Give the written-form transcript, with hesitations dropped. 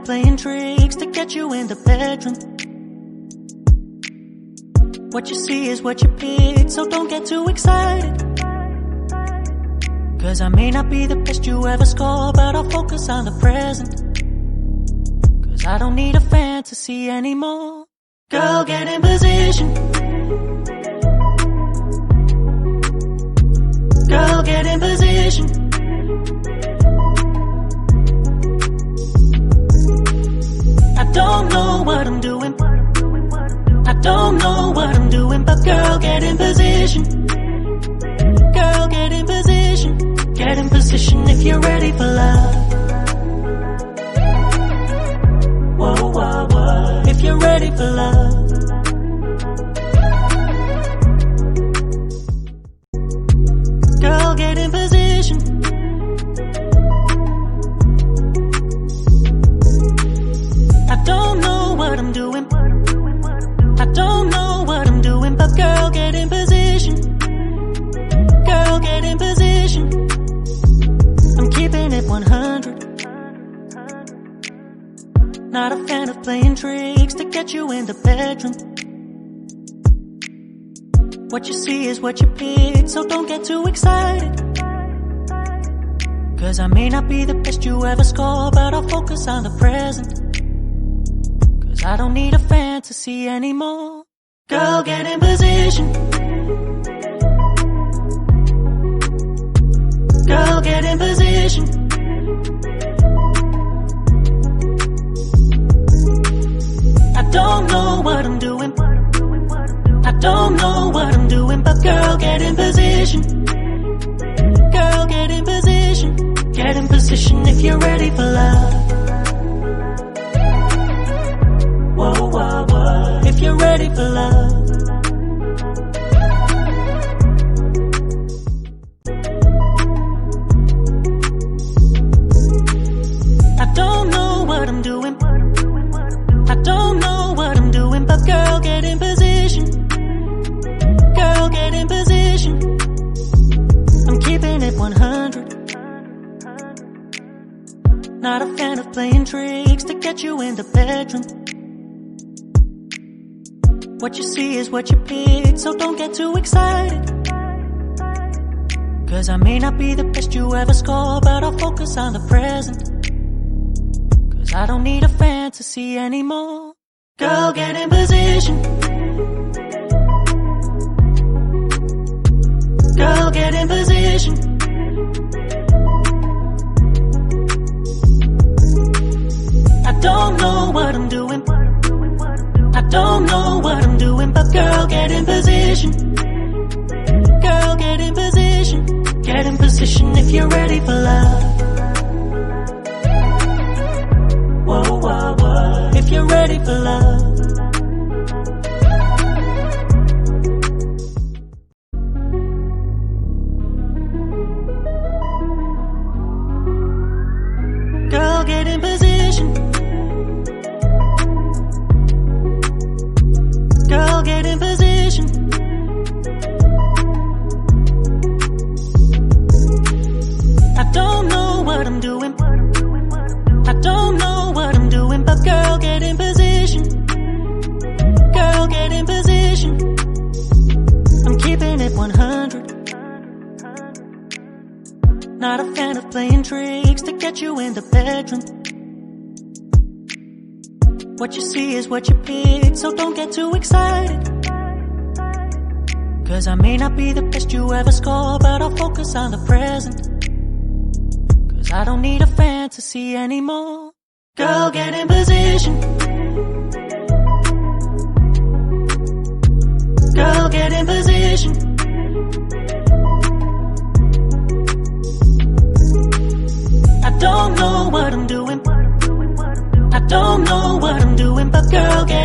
of playing tricks to get you in the bedroom. What you see is what you pick, so don't get too excited. Cause I may not be the best you ever score, but I'll focus on the present. Cause I don't need a fantasy anymore. Girl, get in position. Girl, get in position. I don't know what I'm doing. I don't know what I'm doing, but girl, get in position. Girl, get in position. Get in position if you're ready for love. Whoa, whoa, whoa. If you're ready for love. Girl, get in position. I don't know what I'm doing. I don't know what I'm doing, but girl, get in position. Girl, get in position. I'm keeping it 100. Not a fan of playing tricks to get you in the bedroom. What you see is what you pick, so don't get too excited. Cause I may not be the best you ever score, but I'll focus on the present. Cause I don't need a fantasy anymore. Girl, get in position. Girl, get in position. I don't know what I'm doing. I don't know what I'm doing, but girl, get in position. Girl, get in position. Get in position if you're ready for love. Whoa, whoa, whoa. If you're ready for love. I don't know what I'm doing. I don't know what I'm doing, but girl, get in position. Girl, get in position. I'm keeping it 100. Not a fan of playing tricks to get you in the bedroom. What you see is what you pick, so don't get too excited. Cause I may not be the best you ever score, but I'll focus on the present. Cause I don't need a fantasy anymore. Girl, get in position. Girl, get in position. I don't know what I'm doing. I don't know what I'm doing, but girl, get in position. Girl, get in position. Get in position if you're ready for love. Whoa, whoa, whoa. If you're ready for love. Girl, get in position. Girl, get in position. I don't know what I'm doing. I don't know what I'm doing, but girl, get in position. Girl, get in position. I'm keeping it 100. Not a fan of playing tricks to get you in the bedroom. What you see is what you pick, so don't get too excited. Cause I may not be the best you ever score, but I'll focus on the present. Cause I don't need a fantasy anymore. Girl, get in position. Girl, get in position. I don't know what I'm doing. I don't know what I'm doing, but girl, get